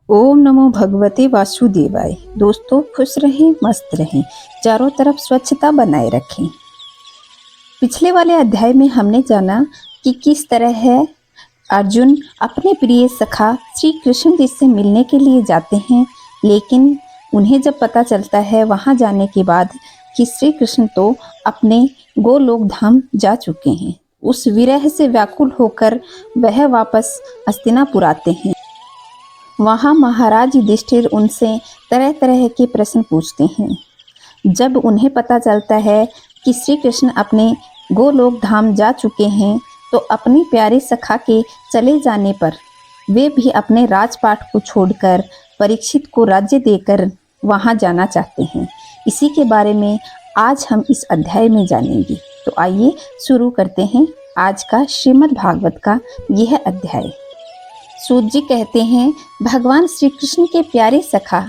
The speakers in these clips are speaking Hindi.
ओम नमो भगवते वासुदेवाय। दोस्तों खुश रहें, मस्त रहें, चारों तरफ स्वच्छता बनाए रखें। पिछले वाले अध्याय में हमने जाना कि किस तरह है अर्जुन अपने प्रिय सखा श्री कृष्ण जी से मिलने के लिए जाते हैं, लेकिन उन्हें जब पता चलता है वहां जाने के बाद कि श्री कृष्ण तो अपने गोलोक धाम जा चुके हैं। उस विरह से व्याकुल होकर वह वापस हस्तिनापुर आते हैं। वहां महाराज युधिष्ठिर उनसे तरह तरह के प्रश्न पूछते हैं। जब उन्हें पता चलता है कि श्री कृष्ण अपने गोलोक धाम जा चुके हैं, तो अपनी प्यारी सखा के चले जाने पर वे भी अपने राजपाट को छोड़कर परीक्षित को राज्य देकर वहां जाना चाहते हैं। इसी के बारे में आज हम इस अध्याय में जानेंगे। तो आइए शुरू करते हैं आज का श्रीमद् भागवत का यह अध्याय। सूत जी कहते हैं, भगवान श्री कृष्ण के प्यारे सखा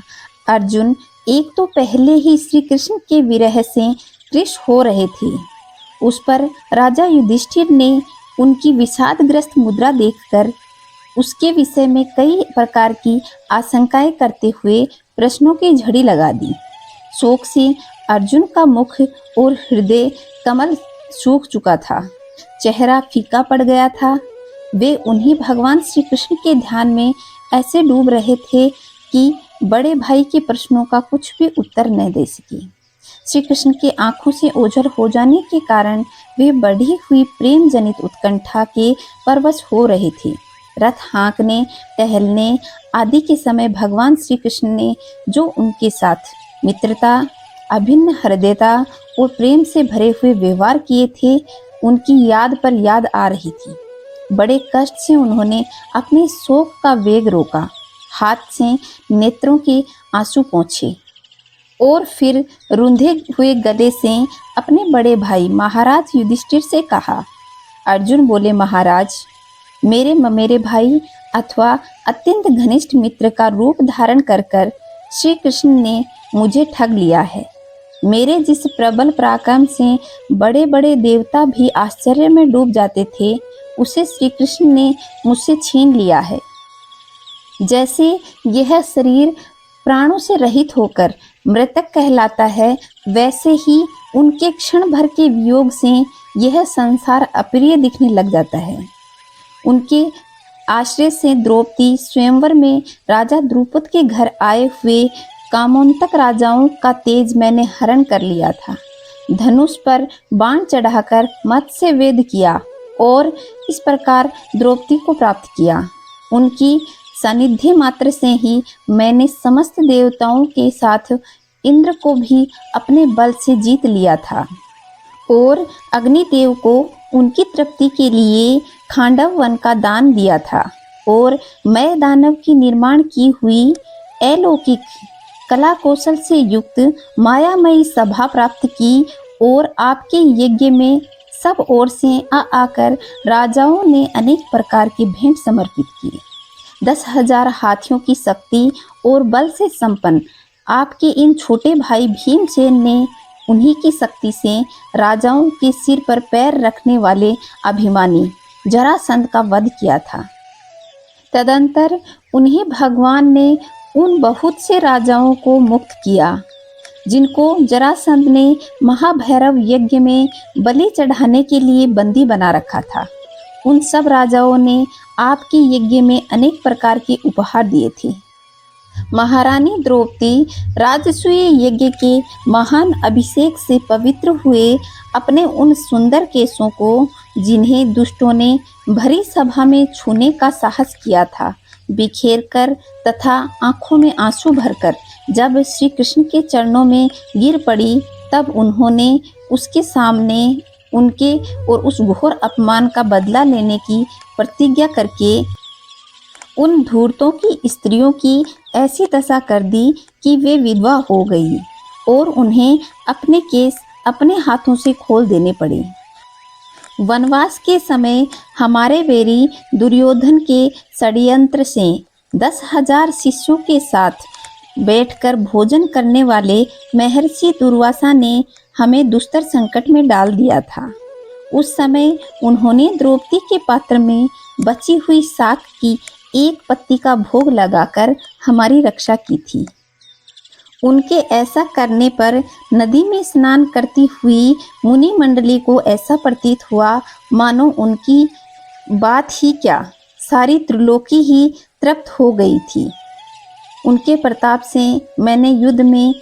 अर्जुन एक तो पहले ही श्री कृष्ण के विरह से कृश हो रहे थे। उस पर राजा युधिष्ठिर ने उनकी विषादग्रस्त मुद्रा देखकर उसके विषय में कई प्रकार की आशंकाएं करते हुए प्रश्नों की झड़ी लगा दी। शोक से अर्जुन का मुख और हृदय कमल सूख चुका था, चेहरा फीका पड़ गया था। वे उन्हीं भगवान श्री कृष्ण के ध्यान में ऐसे डूब रहे थे कि बड़े भाई के प्रश्नों का कुछ भी उत्तर न दे सके। श्री कृष्ण के आंखों से ओझल हो जाने के कारण वे बढ़ी हुई प्रेम जनित उत्कंठा के परवश हो रहे थे। रथ हाँकने, टहलने आदि के समय भगवान श्री कृष्ण ने जो उनके साथ मित्रता, अभिन्न हृदयता और प्रेम से भरे हुए व्यवहार किए थे, उनकी याद पर याद आ रही थी। बड़े कष्ट से उन्होंने अपने शोक का वेग रोका, हाथ से नेत्रों के आंसू पोंछे और फिर रूंधे हुए गले से अपने बड़े भाई महाराज युधिष्ठिर से कहा। अर्जुन बोले, महाराज, मेरे ममेरे भाई अथवा अत्यंत घनिष्ठ मित्र का रूप धारण कर श्री कृष्ण ने मुझे ठग लिया है। मेरे जिस प्रबल पराक्रम से बड़े बड़े देवता भी आश्चर्य में डूब जाते थे, उसे श्री कृष्ण ने मुझसे छीन लिया है। जैसे यह शरीर प्राणों से रहित होकर मृतक कहलाता है, वैसे ही उनके क्षण भर के वियोग से यह संसार अप्रिय दिखने लग जाता है। उनके आश्रय से द्रौपदी स्वयंवर में राजा द्रुपद के घर आए हुए कामोन्तक राजाओं का तेज मैंने हरण कर लिया था। धनुष पर बाण चढ़ाकर मत्स्य वेद किया और इस प्रकार द्रौपदी को प्राप्त किया। उनकी सानिध्य मात्र से ही मैंने समस्त देवताओं के साथ इंद्र को भी अपने बल से जीत लिया था और अग्निदेव को उनकी तृप्ति के लिए खांडव वन का दान दिया था और मैं दानव की निर्माण की हुई अलौकिक कला कौशल से युक्त मायामयी सभा प्राप्त की और आपके यज्ञ में सब ओर से आकर राजाओं ने अनेक प्रकार की भेंट समर्पित की। 10,000 हाथियों की शक्ति और बल से संपन्न आपके इन छोटे भाई भीमसेन ने उन्हीं की शक्ति से राजाओं के सिर पर पैर रखने वाले अभिमानी जरासंध का वध किया था। तदंतर उन्हें भगवान ने उन बहुत से राजाओं को मुक्त किया जिनको जरासंध ने महाभैरव यज्ञ में बलि चढ़ाने के लिए बंदी बना रखा था। उन सब राजाओं ने आपके यज्ञ में अनेक प्रकार के उपहार दिए थे। महारानी द्रौपदी राजसूय यज्ञ के महान अभिषेक से पवित्र हुए अपने उन सुंदर केशों को, जिन्हें दुष्टों ने भरी सभा में छूने का साहस किया था, बिखेर कर तथा आंखों में आंसू भरकर जब श्री कृष्ण के चरणों में गिर पड़ी, तब उन्होंने उसके सामने उनके और उस घोर अपमान का बदला लेने की प्रतिज्ञा करके उन धूर्तों की स्त्रियों की ऐसी दशा कर दी कि वे विधवा हो गई और उन्हें अपने केस अपने हाथों से खोल देने पड़े। वनवास के समय हमारे वेरी दुर्योधन के षड्यंत्र से 10,000 शिष्यों के साथ बैठकर भोजन करने वाले महर्षि दुर्वासा ने हमें दुस्तर संकट में डाल दिया था। उस समय उन्होंने द्रौपदी के पात्र में बची हुई शाक की एक पत्ती का भोग लगाकर हमारी रक्षा की थी। उनके ऐसा करने पर नदी में स्नान करती हुई मुनि मंडली को ऐसा प्रतीत हुआ मानो उनकी बात ही क्या, सारी त्रिलोकी ही तृप्त हो गई थी। उनके प्रताप से मैंने युद्ध में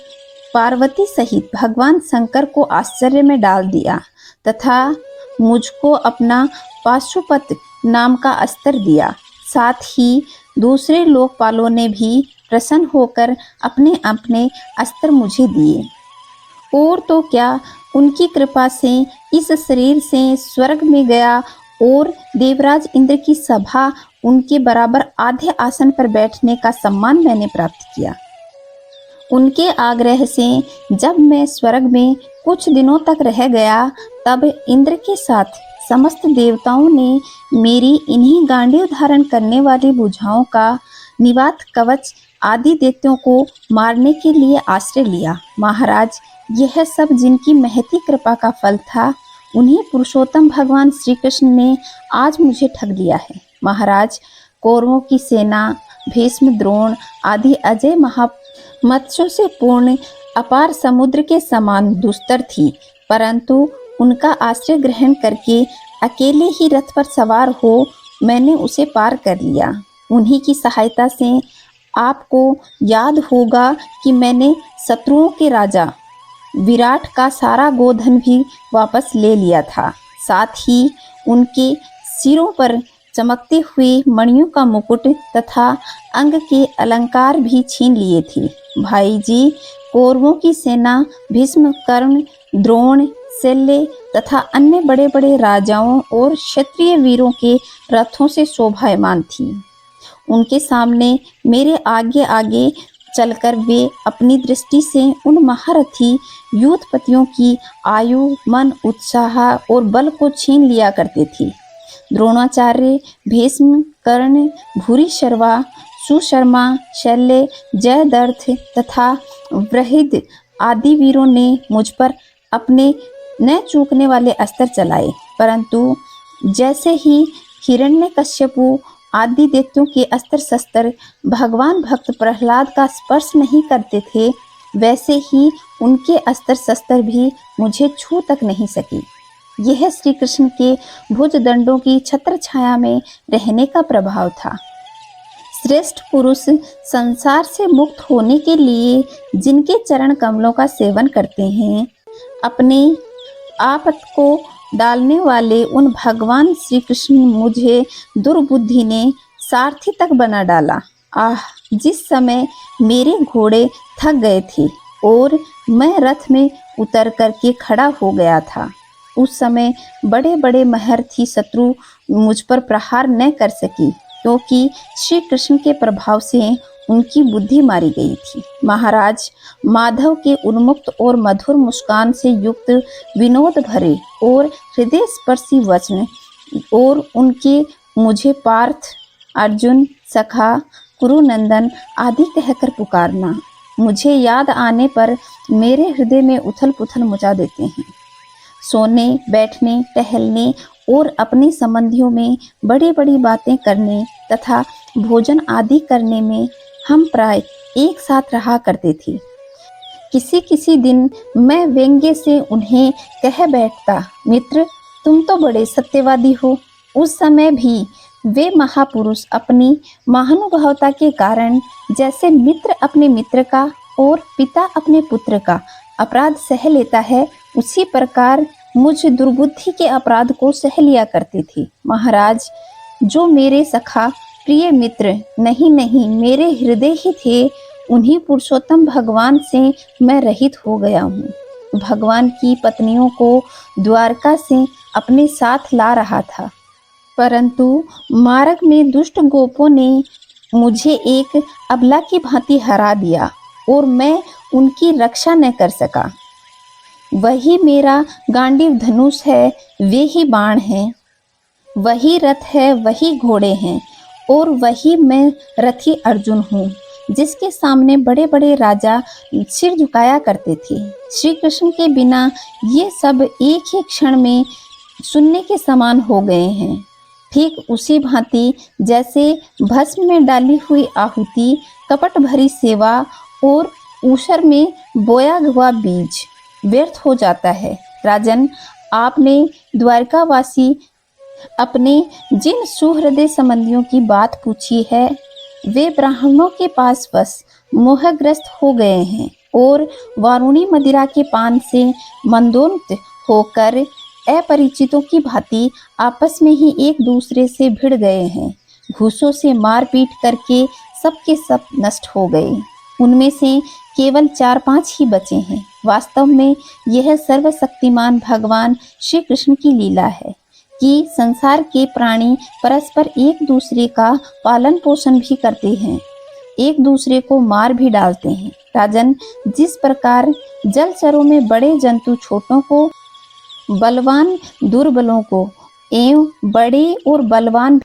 पार्वती सहित भगवान शंकर को आश्चर्य में डाल दिया तथा मुझको अपना पाशुपत नाम का अस्त्र दिया। साथ ही दूसरे लोकपालों ने भी प्रसन्न होकर अपने अपने अस्त्र मुझे दिए। और तो क्या, उनकी कृपा से इस शरीर से स्वर्ग में गया और देवराज इंद्र की सभा उनके बराबर आधे आसन पर बैठने का सम्मान मैंने प्राप्त किया। उनके आग्रह से जब मैं स्वर्ग में कुछ दिनों तक रह गया, तब इंद्र के साथ समस्त देवताओं ने मेरी इन्हीं गांडीव धारण करने वाली भुजाओं का निवात कवच आदि दैत्यों को मारने के लिए आश्रय लिया। महाराज, यह सब जिनकी महती कृपा का फल था, उन्हीं पुरुषोत्तम भगवान श्री कृष्ण ने आज मुझे ठग लिया है। महाराज, कौरवों की सेना भीष्म, द्रोण आदि अजय मत्स्यों से पूर्ण अपार समुद्र के समान दुस्तर थी, परंतु उनका आश्रय ग्रहण करके अकेले ही रथ पर सवार हो मैंने उसे पार कर लिया। उन्हीं की सहायता से आपको याद होगा कि मैंने शत्रुओं के राजा विराट का सारा गोधन भी वापस ले लिया था। साथ ही उनके सिरों पर चमकते हुए मणियों का मुकुट तथा अंग के अलंकार भी छीन लिए थे। भाई जी, कौरवों की सेना भीष्म, कर्ण, द्रोण, शल्य तथा अन्य बड़े बड़े राजाओं और क्षत्रिय वीरों के रथों से शोभायमान थी। उनके सामने मेरे आगे आगे चलकर वे अपनी दृष्टि से उन महारथी युद्धपतियों की आयु, मन, उत्साह और बल को छीन लिया करते थे। द्रोणाचार्य, भीष्म, कर्ण, भूरिशर्वा, सुशर्मा, शल्य, जयद्रथ तथा वृहद आदि वीरों ने मुझ पर अपने न चूकने वाले अस्त्र चलाए, परंतु जैसे ही हिरण्यकश्यपु आदि दैत्यों के अस्त्र शस्त्र भगवान भक्त प्रहलाद का स्पर्श नहीं करते थे, वैसे ही उनके अस्त्र शस्त्र भी मुझे छू तक नहीं सके। यह श्री कृष्ण के भुज दंडों की छत्र छाया में रहने का प्रभाव था। श्रेष्ठ पुरुष संसार से मुक्त होने के लिए जिनके चरण कमलों का सेवन करते हैं, अपने आपत को डालने वाले उन भगवान श्री कृष्ण मुझे दुर्बुद्धि ने सारथी तक बना डाला। आह, जिस समय मेरे घोड़े थक गए थे और मैं रथ में उतर करके खड़ा हो गया था, उस समय बड़े बड़े महरथी शत्रु मुझ पर प्रहार न कर सके, क्योंकि श्री कृष्ण के प्रभाव से उनकी बुद्धि मारी गई थी। महाराज, माधव के उन्मुक्त और मधुर मुस्कान से युक्त विनोद भरे और हृदय स्पर्शी वचन और उनके मुझे पार्थ, अर्जुन, सखा, कुरुनंदन आदि कहकर पुकारना मुझे याद आने पर मेरे हृदय में उथल पुथल मचा देते हैं। सोने, बैठने, टहलने और अपने संबंधियों में बड़ी बड़ी बातें करने तथा भोजन आदि करने में हम प्राय एक साथ रहा करते थे। किसी किसी दिन मैं व्यंग्य से उन्हें कह बैठता, मित्र, तुम तो बड़े सत्यवादी हो। उस समय भी वे महापुरुष अपनी महानुभावता के कारण जैसे मित्र अपने मित्र का और पिता अपने पुत्र का अपराध सह लेता है, उसी प्रकार मुझ दुर्बुद्धि के अपराध को सह लिया करते थे। महाराज, जो मेरे सखा प्रिय मित्र नहीं मेरे हृदय ही थे, उन्हीं पुरुषोत्तम भगवान से मैं रहित हो गया हूँ। भगवान की पत्नियों को द्वारका से अपने साथ ला रहा था, परंतु मार्ग में दुष्ट गोपों ने मुझे एक अबला की भांति हरा दिया और मैं उनकी रक्षा न कर सका। वही मेरा गांडीव धनुष है, वे ही बाण हैं, वही रथ है, वही घोड़े हैं और वही मैं रथी अर्जुन हूँ, जिसके सामने बड़े बड़े राजा सिर झुकाया करते थे। श्री कृष्ण के बिना ये सब एक ही क्षण में सुनने के समान हो गए हैं। ठीक उसी भांति जैसे भस्म में डाली हुई आहुति, कपट भरी सेवा और ऊषर में बोया हुआ बीज व्यर्थ हो जाता है। राजन, आपने द्वारकावासी अपने जिन सुहृदय संबंधियों की बात पूछी है, वे ब्राह्मणों के पास बस मोहग्रस्त हो गए हैं और वारुणी मदिरा के पान से मंदोन्मत्त होकर अपरिचितों की भांति आपस में ही एक दूसरे से भिड़ गए हैं। घूसों से मारपीट करके सबके सब नष्ट हो गए। उनमें से केवल 4-5 ही बचे हैं। वास्तव में यह सर्वशक्तिमान भगवान श्री कृष्ण की लीला है कि संसार के प्राणी परस्पर एक दूसरे का पालन पोषण भी करते हैं, एक दूसरे को मार भी डालते हैं। राजन, जिस प्रकार जलचरों में बड़े जंतु छोटों को, बलवान दुर्बलों को एवं बड़े और बलवान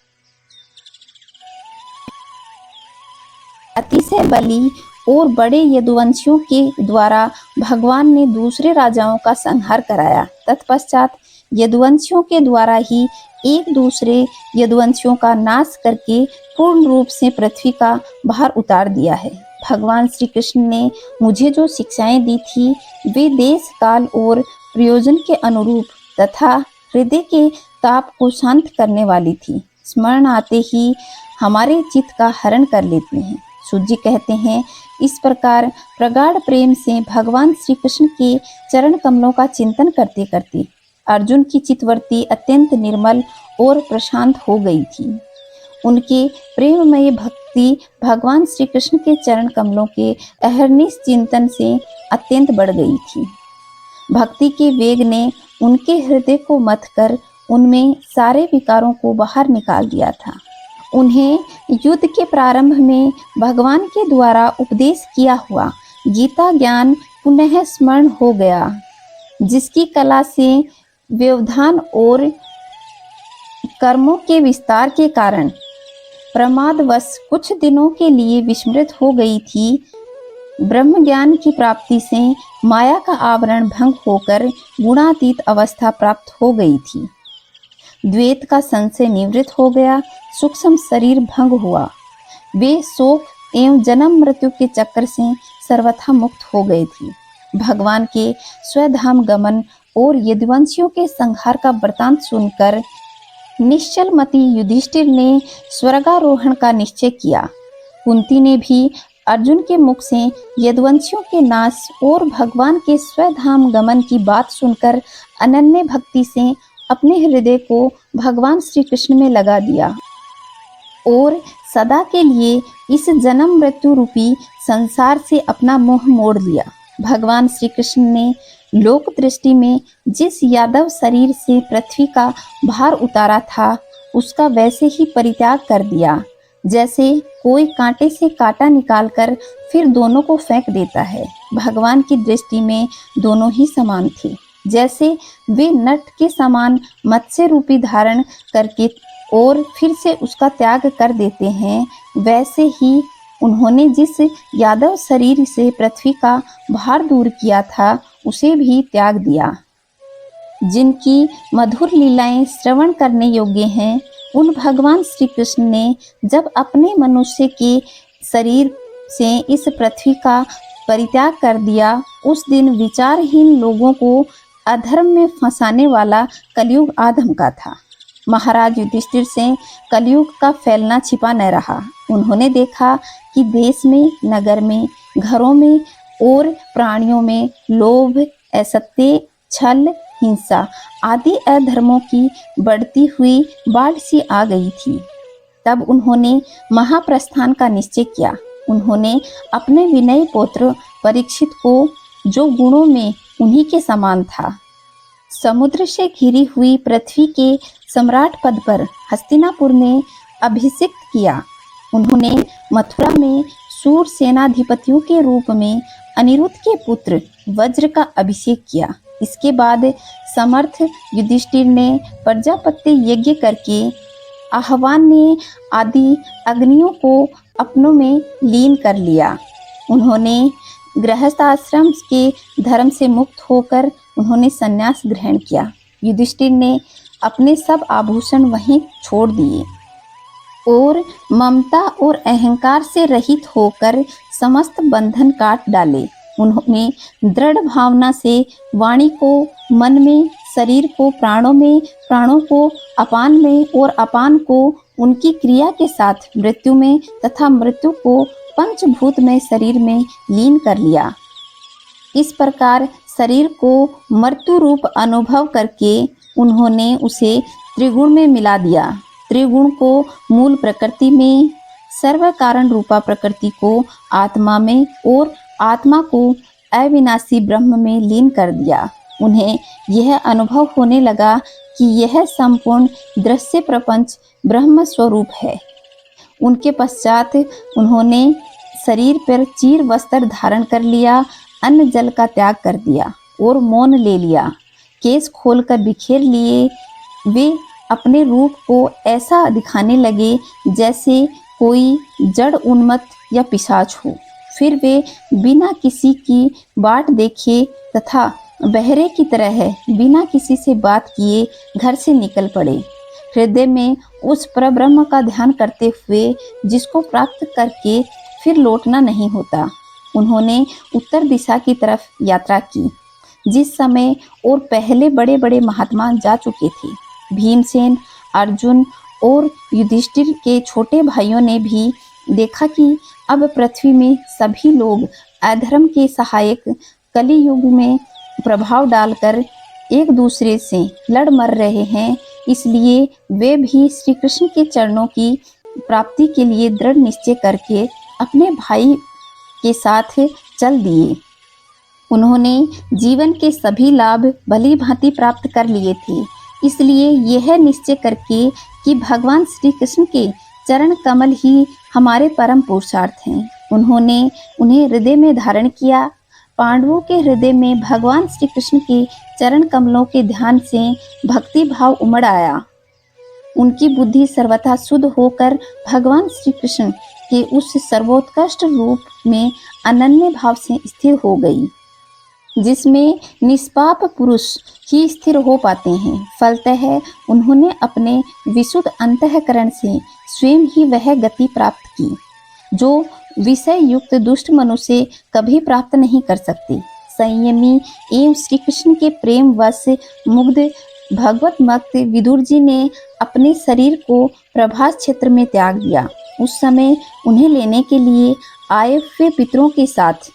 अतिशय बली और बड़े यदुवंशियों के द्वारा भगवान ने दूसरे राजाओं का संहार कराया, तत्पश्चात यदुवंशियों के द्वारा ही एक दूसरे यदुवंशियों का नाश करके पूर्ण रूप से पृथ्वी का भार उतार दिया है। भगवान श्री कृष्ण ने मुझे जो शिक्षाएं दी थी, वे देश काल और प्रयोजन के अनुरूप तथा हृदय के ताप को शांत करने वाली थी। स्मरण आते ही हमारे चित्त का हरण कर लेती हैं। सूत जी कहते हैं, इस प्रकार प्रगाढ़ प्रेम से भगवान श्री कृष्ण के चरण कमलों का चिंतन करते करते अर्जुन की चित्तवृत्ति अत्यंत निर्मल और प्रशांत हो गई थी। उनके प्रेममय भक्ति भगवान श्री कृष्ण के चरण कमलों के अहर्निश चिंतन से अत्यंत बढ़ गई थी। भक्ति के वेग ने उनके हृदय को मथ कर उनमें सारे विकारों को बाहर निकाल दिया था। उन्हें युद्ध के प्रारंभ में भगवान के द्वारा उपदेश किया हुआ गीता ज्ञान पुनः स्मरण हो गया, जिसकी कला से व्यवधान और कर्मों के विस्तार के कारण प्रमादवश कुछ दिनों के लिए विस्मृत हो गई थी। ब्रह्म ज्ञान की प्राप्ति से माया का आवरण भंग होकर गुणातीत अवस्था प्राप्त हो गई थी। द्वैत का संशय निवृत्त हो गया, सूक्ष्म शरीर भंग हुआ। वे शोक एवं जन्म मृत्यु के चक्र से सर्वथा मुक्त हो गए थी। भगवान के स्वधाम गमन और यदुवंशियों के संहार का वृतांत सुनकर निश्चलमति युधिष्ठिर ने स्वर्गारोहण का निश्चय किया। कुंती ने भी अर्जुन के मुख से यदुवंशियों के नाश और भगवान के स्वधाम गमन की बात सुनकर अनन्य भक्ति से अपने हृदय को भगवान श्री कृष्ण में लगा दिया और सदा के लिए इस जन्म मृत्यु रूपी संसार से अपना मोह मोड़ लिया। भगवान श्री कृष्ण ने लोक दृष्टि में जिस यादव शरीर से पृथ्वी का भार उतारा था, उसका वैसे ही परित्याग कर दिया, जैसे कोई कांटे से कांटा निकालकर फिर दोनों को फेंक देता है। भगवान की दृष्टि में दोनों ही समान थे। जैसे वे नट के समान मत्स्य रूपी धारण करके और फिर से उसका त्याग कर देते हैं, वैसे ही उन्होंने जिस यादव शरीर से पृथ्वी का भार दूर किया था, उसे भी त्याग दिया। जिनकी मधुर लीलाएं श्रवण करने योग्य हैं, उन भगवान श्री कृष्ण ने जब अपने मनुष्य के शरीर से इस पृथ्वी का परित्याग कर दिया, उस दिन विचारहीन लोगों को अधर्म में फंसाने वाला कलयुग आ धमका था। महाराज युधिष्ठिर से कलयुग का फैलना छिपा न रहा। उन्होंने देखा कि देश में, नगर में, घरों में और प्राणियों में लोभ, असत्य, छल, हिंसा आदि अधर्मों की बढ़ती हुई बाढ़ सी आ गई थी। तब उन्होंने महाप्रस्थान का निश्चय किया। उन्होंने अपने विनय पुत्र परीक्षित को, जो गुणों में उन्हीं के समान था, समुद्र से घिरी हुई पृथ्वी के सम्राट पद पर हस्तिनापुर में अभिषिक्त किया। उन्होंने मथुरा में सूर सेनाधिपतियों के रूप में अनिरुद्ध के पुत्र वज्र का अभिषेक किया। इसके बाद समर्थ युधिष्ठिर ने प्रजापत्य यज्ञ करके आह्वान ने आदि अग्नियों को अपनों में लीन कर लिया। उन्होंने गृहस्थ आश्रम के धर्म से मुक्त होकर उन्होंने संन्यास ग्रहण किया। युधिष्ठिर ने अपने सब आभूषण वहीं छोड़ दिए और ममता और अहंकार से रहित होकर समस्त बंधन काट डाले। उन्होंने दृढ़ भावना से वाणी को मन में, शरीर को प्राणों में, प्राणों को अपान में और अपान को उनकी क्रिया के साथ मृत्यु में तथा मृत्यु को पंचभूत में शरीर में लीन कर लिया। इस प्रकार शरीर को मृत्यु रूप अनुभव करके उन्होंने उसे त्रिगुण में मिला दिया। त्रिगुण को मूल प्रकृति में, सर्व कारण रूपा प्रकृति को आत्मा में और आत्मा को अविनाशी ब्रह्म में लीन कर दिया। उन्हें यह अनुभव होने लगा कि यह संपूर्ण दृश्य प्रपंच ब्रह्म स्वरूप है। उनके पश्चात उन्होंने शरीर पर चीर वस्त्र धारण कर लिया, अन्न जल का त्याग कर दिया और मौन ले लिया। केस खोलकर बिखेर लिए। वे अपने रूप को ऐसा दिखाने लगे जैसे कोई जड़ उन्मत्त या पिशाच हो। फिर वे बिना किसी की बाट देखे तथा बहरे की तरह बिना किसी से बात किए घर से निकल पड़े, हृदय में उस परब्रह्म का ध्यान करते हुए जिसको प्राप्त करके फिर लौटना नहीं होता। उन्होंने उत्तर दिशा की तरफ यात्रा की। जिस समय और पहले बड़े बड़े महात्मा जा चुके थे, भीमसेन, अर्जुन और युधिष्ठिर के छोटे भाइयों ने भी देखा कि अब पृथ्वी में सभी लोग अधर्म के सहायक कली युग में प्रभाव डालकर एक दूसरे से लड़ मर रहे हैं। इसलिए वे भी श्री कृष्ण के चरणों की प्राप्ति के लिए दृढ़ निश्चय करके अपने भाई के साथ चल दिए। उन्होंने जीवन के सभी लाभ भली भांति प्राप्त कर लिए थे। इसलिए यह निश्चय करके कि भगवान श्री कृष्ण के चरण कमल ही हमारे परम पुरुषार्थ हैं, उन्होंने उन्हें हृदय में धारण किया। पांडवों के हृदय में भगवान श्री कृष्ण के चरण कमलों के ध्यान से भक्ति भाव उमड़ आया। उनकी बुद्धि सर्वथा शुद्ध होकर भगवान श्री कृष्ण के उस सर्वोत्कृष्ट रूप में अनन्य भाव से स्थिर हो गई, जिसमें निष्पाप पुरुष ही स्थिर हो पाते हैं। फलतः उन्होंने अपने विशुद्ध अंतःकरण से स्वयं ही वह गति प्राप्त की जो विषय युक्त दुष्ट मनुष्य कभी प्राप्त नहीं कर सकते। संयमी एवं श्री कृष्ण के प्रेम वश मुग्ध भगवत भक्त विदुर जी ने अपने शरीर को प्रभास क्षेत्र में त्याग दिया। उस समय उन्हें लेने के लिए आए हुए पितरों के साथ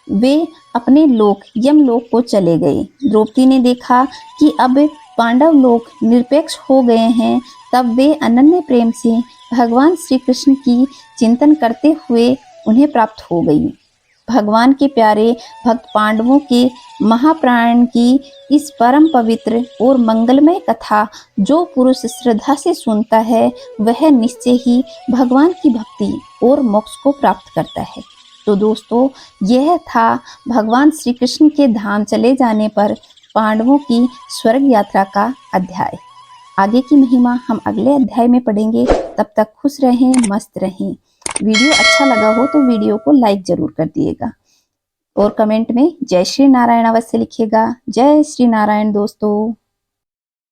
वे अपने लोक यमलोक को चले गए। द्रौपदी ने देखा कि अब पांडव लोग निरपेक्ष हो गए हैं, तब वे अनन्य प्रेम से भगवान श्री कृष्ण की चिंतन करते हुए उन्हें प्राप्त हो गई। भगवान के प्यारे भक्त पांडवों के महाप्राण की इस परम पवित्र और मंगलमय कथा जो पुरुष श्रद्धा से सुनता है, वह निश्चय ही भगवान की भक्ति और मोक्ष को प्राप्त करता है। तो दोस्तों, यह था भगवान श्री कृष्ण के धाम चले जाने पर पांडवों की स्वर्ग यात्रा का अध्याय। आगे की महिमा हम अगले अध्याय में पढ़ेंगे। तब तक खुश रहें, मस्त रहें। वीडियो अच्छा लगा हो तो वीडियो को लाइक जरूर कर दिएगा और कमेंट में जय श्री नारायण अवश्य लिखिएगा। जय श्री नारायण दोस्तों।